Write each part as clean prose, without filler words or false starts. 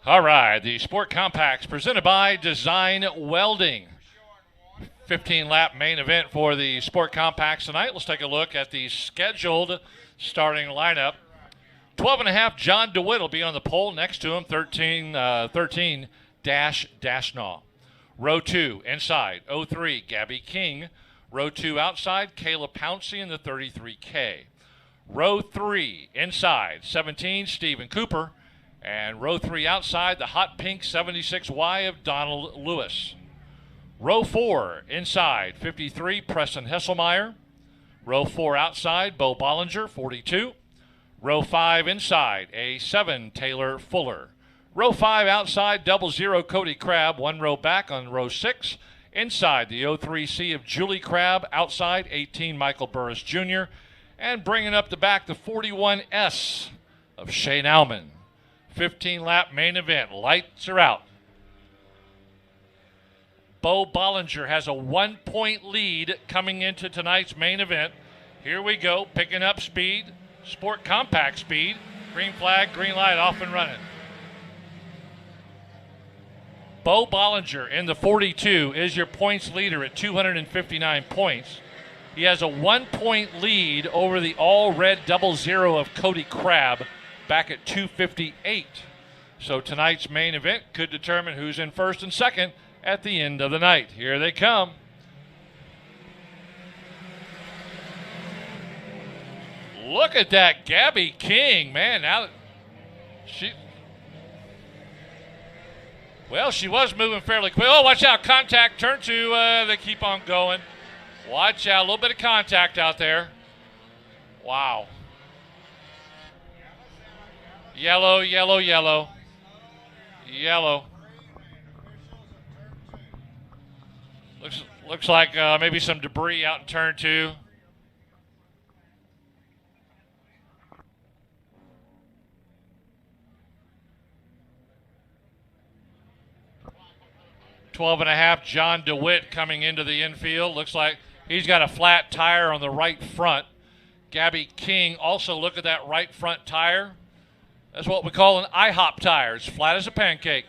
All right, the Sport Compacts presented by Design Welding. 15-lap main event for the Sport Compacts tonight. Let's take a look at the scheduled starting lineup. 12.5, John DeWitt will be on the pole. Next to him, 13 Dashnaw. Row 2, inside, 03, Gabby King. Row 2, outside, Kayla Pouncey in the 33K. Row 3, inside, 17, Stephen Cooper. And row 3 outside, the hot pink 76Y of Donald Lewis. Row 4 inside, 53, Preston Hesselmeyer. Row 4 outside, Bo Bollinger, 42. Row 5 inside, A7, Taylor Fuller. Row 5 outside, 00, Cody Crabb. 1 row back on row 6. Inside, the 03C of Julie Crabb. Outside, 18, Michael Burris Jr. And bringing up the back, the 41S of Shane Alman. 15-lap main event. Lights are out. Bo Bollinger has a 1-point lead coming into tonight's main event. Here we go, picking up speed. Sport Compact speed. Green flag, green light, off and running. Bo Bollinger in the 42 is your points leader at 259 points. He has a 1-point lead over the all-red 00 of Cody Crabb, back at 258. So tonight's main event could determine who's in first and second at the end of the night. Here they come. Look at that Gabby King, man. Now she was moving fairly quick. Oh, watch out, contact, turn 2, they keep on going. Watch out, a little bit of contact out there. Wow. Yellow, yellow, yellow. Yellow. Looks like maybe some debris out in turn 2. .12.5, John DeWitt coming into the infield. Looks like he's got a flat tire on the right front. Gabby King, also look at that right front tire. That's what we call an IHOP tire. It's flat as a pancake.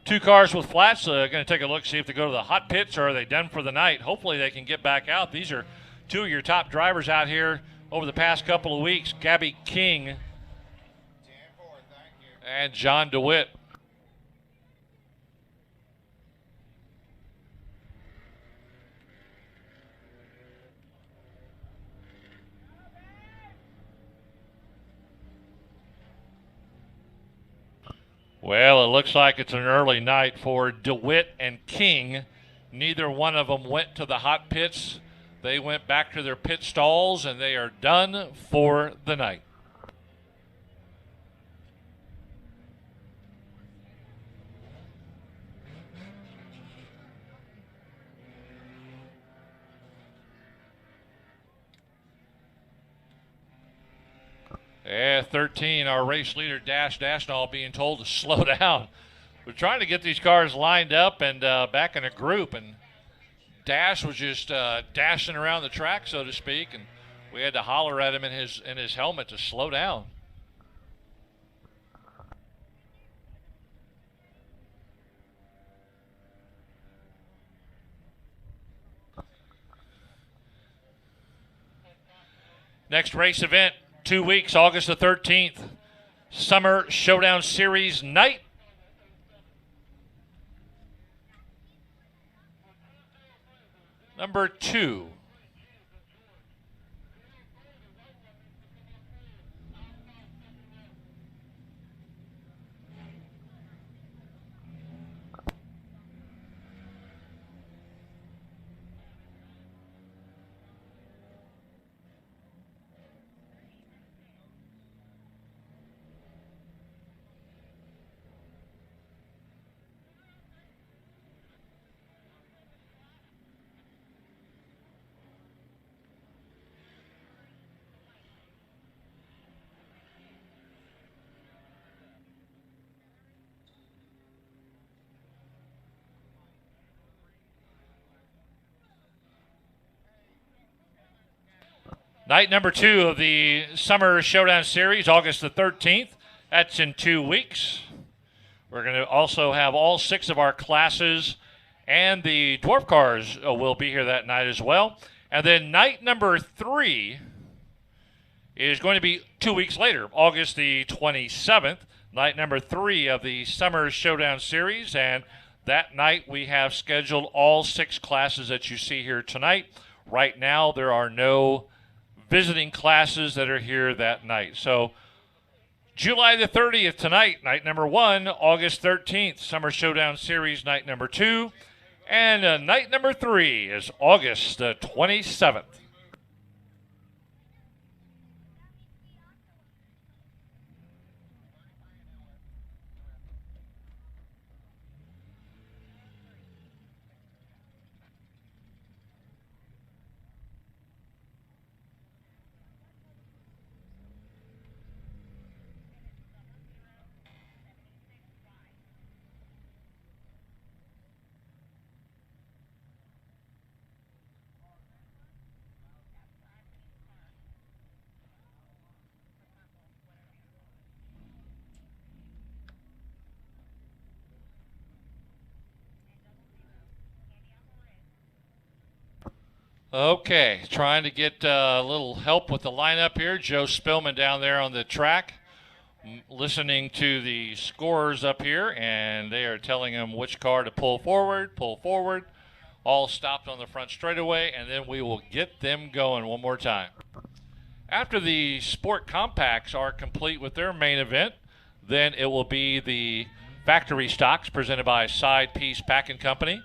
Two cars with flats. Going to take a look, see if they go to the hot pits or are they done for the night. Hopefully they can get back out. These are two of your top drivers out here over the past couple of weeks. Gabby King and John DeWitt. Well, it looks like it's an early night for DeWitt and King. Neither one of them went to the hot pits. They went back to their pit stalls, and they are done for the night. Yeah, 13, our race leader, Dashnall, being told to slow down. We're trying to get these cars lined up and back in a group, and Dash was just dashing around the track, so to speak, and we had to holler at him in his helmet to slow down. Next race event, 2 weeks, August the 13th, Summer Showdown Series night. Number 2. Night number 2 of the Summer Showdown Series, August the 13th. That's in 2 weeks. We're going to also have all 6 of our classes, and the dwarf cars will be here that night as well. And then night number 3 is going to be 2 weeks later, August the 27th. Night number 3 of the Summer Showdown Series, and that night we have scheduled all 6 classes that you see here tonight. Right now there are no visiting classes that are here that night. So July the 30th tonight, night number 1, August 13th, Summer Showdown Series, night number 2, and night number 3 is August the 27th. Okay, trying to get a little help with the lineup here. Joe Spillman down there on the track, listening to the scorers up here, and they are telling him which car to pull forward, all stopped on the front straightaway, and then we will get them going one more time. After the Sport Compacts are complete with their main event, then it will be the factory stocks presented by Side Piece Packing Company,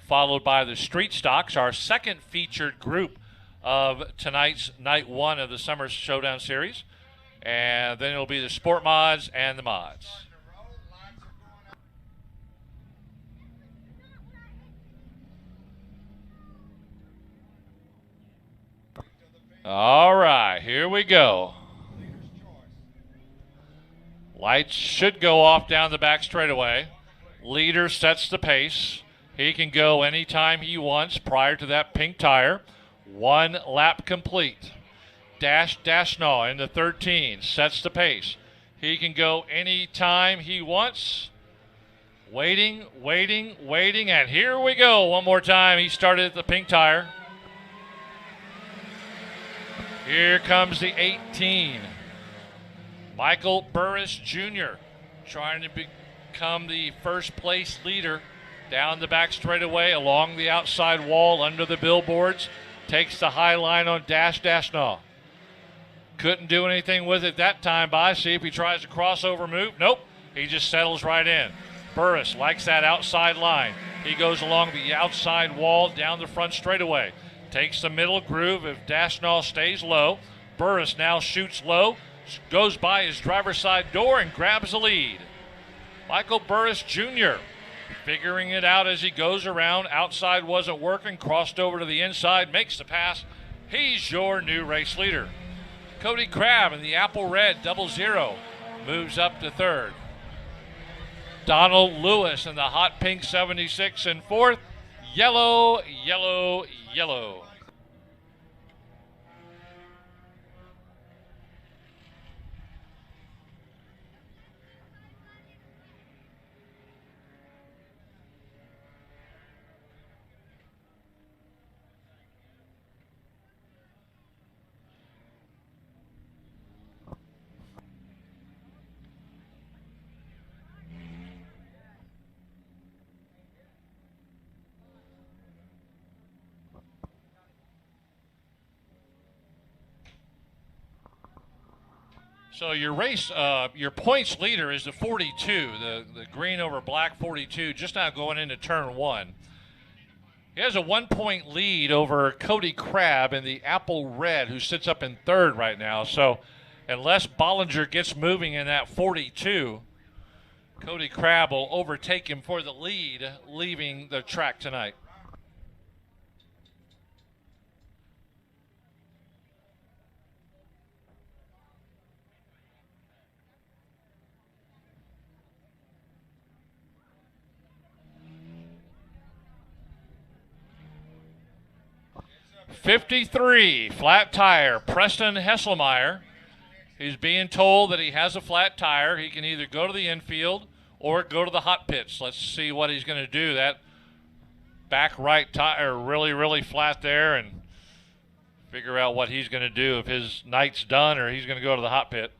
followed by the street stocks, our second featured group of tonight's night 1 of the Summer Showdown Series. And then it'll be the sport mods and the mods. All right, here we go. Lights should go off down the back straightaway. Leader sets the pace. He can go anytime he wants prior to that pink tire. 1 lap complete. Dashnaw in the 13 sets the pace. He can go anytime he wants. Waiting, and here we go. One more time. He started at the pink tire. Here comes the 18. Michael Burris Jr. trying to become the first place leader. Down the back straightaway, along the outside wall, under the billboards. Takes the high line on Dashnaw. Couldn't do anything with it that time by. See if he tries a crossover move. Nope. He just settles right in. Burris likes that outside line. He goes along the outside wall, down the front straightaway. Takes the middle groove if Dashnaw stays low. Burris now shoots low. Goes by his driver's side door and grabs the lead. Michael Burris Jr. figuring it out as he goes around. Outside wasn't working. Crossed over to the inside. Makes the pass. He's your new race leader. Cody Crabb in the Apple Red 00 moves up to 3rd. Donald Lewis in the hot pink 76 in 4th. Yellow. So your race, your points leader is the 42, the green over black 42, just now going into turn 1. He has a 1-point lead over Cody Crabb in the Apple Red, who sits up in 3rd right now. So unless Bollinger gets moving in that 42, Cody Crabb will overtake him for the lead, leaving the track tonight. 53, flat tire, Preston Hesselmeyer. He's being told that he has a flat tire. He can either go to the infield or go to the hot pits. Let's see what he's going to do. That back right tire really, really flat there, and figure out what he's going to do if his night's done or he's going to go to the hot pit.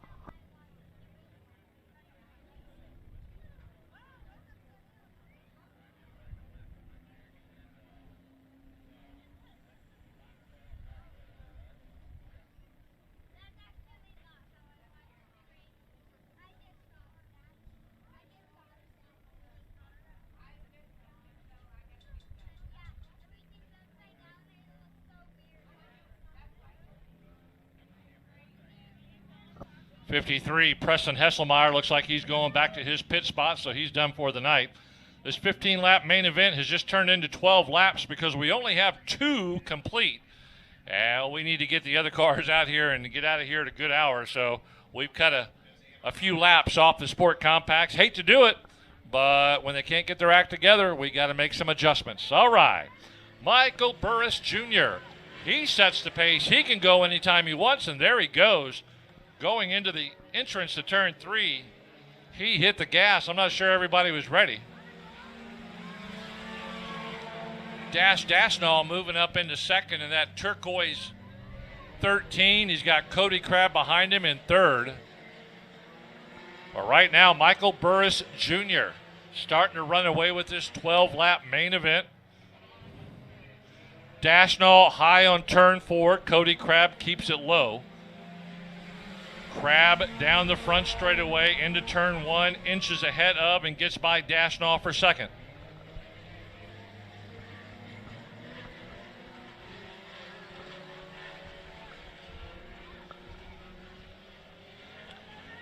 .53, Preston Hesselmeyer looks like he's going back to his pit spot, so he's done for the night. This 15-lap main event has just turned into 12 laps because we only have 2 complete. And we need to get the other cars out here and get out of here at a good hour, so we've cut a few laps off the Sport Compacts. Hate to do it, but when they can't get their act together, we got to make some adjustments. All right, Michael Burris Jr., he sets the pace. He can go anytime he wants, and there he goes. Going into the entrance to turn 3, he hit the gas. I'm not sure everybody was ready. Dashnall moving up into second in that turquoise 13. He's got Cody Crabb behind him in third. But right now, Michael Burris Jr. starting to run away with this 12-lap main event. Dashnall high on turn 4. Cody Crabb keeps it low. Crabb down the front straightaway into turn 1, inches ahead of and gets by Dashnall for second.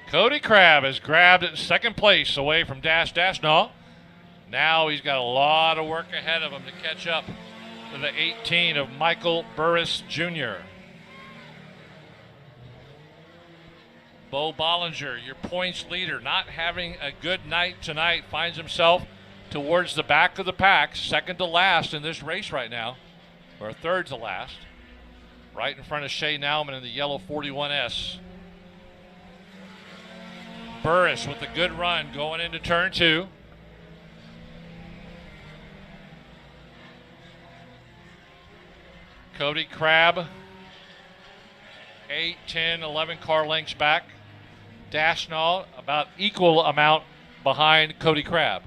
Cody Crabb has grabbed second place away from Dashnall. Now he's got a lot of work ahead of him to catch up to the 18 of Michael Burris Jr. Bo Bollinger, your points leader, not having a good night tonight, finds himself towards the back of the pack, second to last in this race right now, or third to last, right in front of Shea Nauman in the yellow 41S. Burris with a good run going into turn 2. Cody Crabb, 8, 10, 11 car lengths back. Dashnall about equal amount behind Cody Crabb.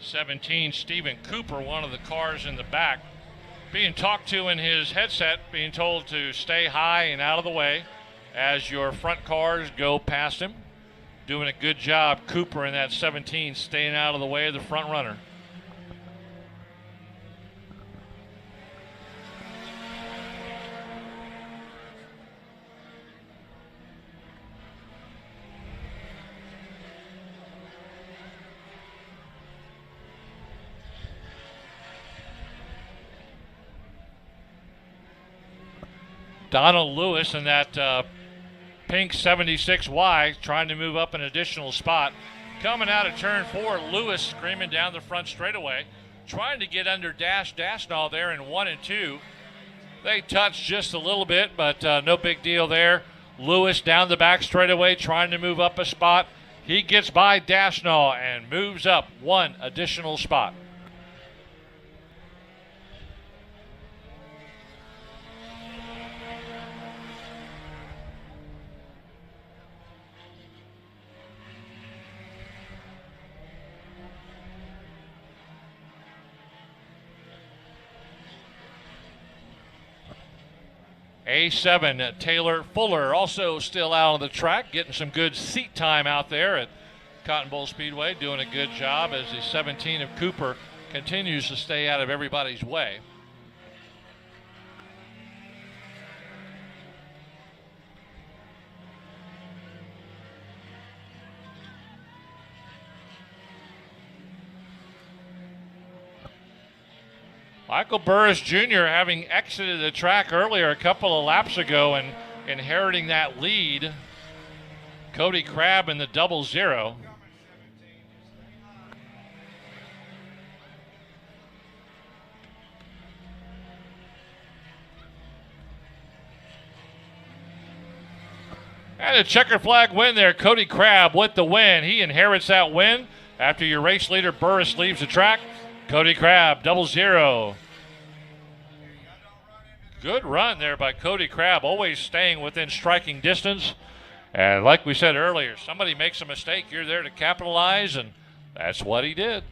.17, Stephen Cooper, one of the cars in the back, being talked to in his headset, being told to stay high and out of the way as your front cars go past him. Doing a good job, Cooper in that 17, staying out of the way of the front runner. Donald Lewis in that pink 76Y trying to move up an additional spot. Coming out of turn 4, Lewis screaming down the front straightaway, trying to get under Dashnall there in 1 and 2. They touched just a little bit, but no big deal there. Lewis down the back straightaway trying to move up a spot. He gets by Dashnall and moves up 1 additional spot. A7, Taylor Fuller, also still out on the track, getting some good seat time out there at Cotton Bowl Speedway, doing a good job as the 17 of Cooper continues to stay out of everybody's way. Michael Burris Jr. having exited the track earlier a couple of laps ago and inheriting that lead. Cody Crabb in the 00. And a checkered flag win there. Cody Crabb with the win. He inherits that win after your race leader Burris leaves the track. Cody Crabb, 0-0. Good run there by Cody Crabb, always staying within striking distance. And like we said earlier, somebody makes a mistake, you're there to capitalize, and that's what he did.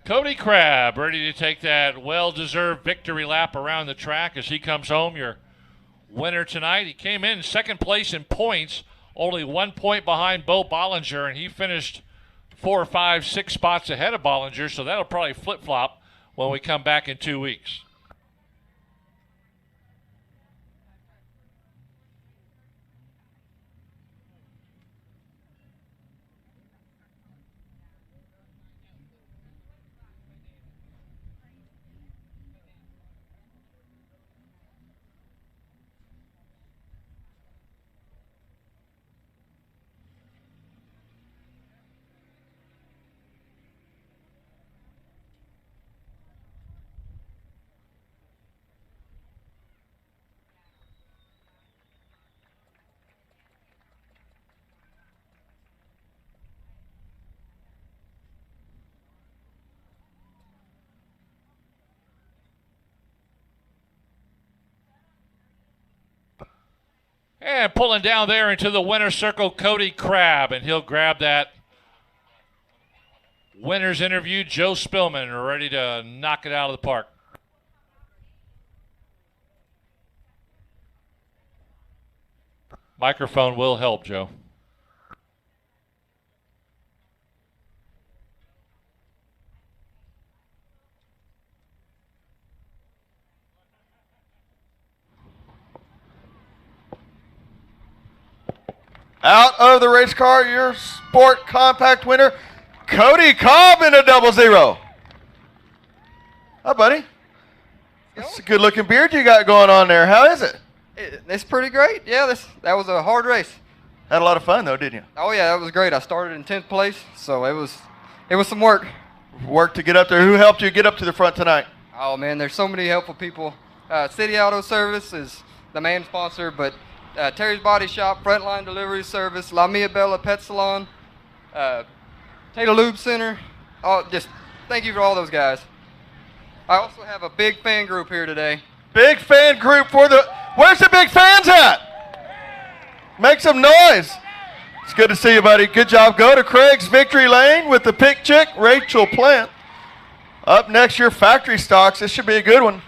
Cody Crabb ready to take that well-deserved victory lap around the track as he comes home, your winner tonight. He came in second place in points, only 1 point behind Bo Bollinger, and he finished 4, 5, 6 spots ahead of Bollinger, so that'll probably flip-flop when we come back in 2 weeks. And pulling down there into the winner's circle, Cody Crabb, and he'll grab that winner's interview. Joe Spillman ready to knock it out of the park. Microphone will help, Joe. Out of the race car, your sport compact winner, Cody Cobb in a 0-0. Hi, buddy. That's a good-looking beard you got going on there. How is it? It's pretty great. Yeah, that was a hard race. Had a lot of fun, though, didn't you? Oh, yeah, that was great. I started in 10th place, so it was some work. Work to get up there. Who helped you get up to the front tonight? Oh, man, there's so many helpful people. City Auto Service is the main sponsor, but Terry's Body Shop, Frontline Delivery Service, La Mia Bella Pet Salon, Taylor Lube Center. Oh, just thank you for all those guys. I also have a big fan group here today. Big fan group for the... Where's the big fans at? Make some noise. It's good to see you, buddy. Good job. Go to Craig's Victory Lane with the pick chick, Rachel Plant. Up next, your factory stocks. This should be a good one.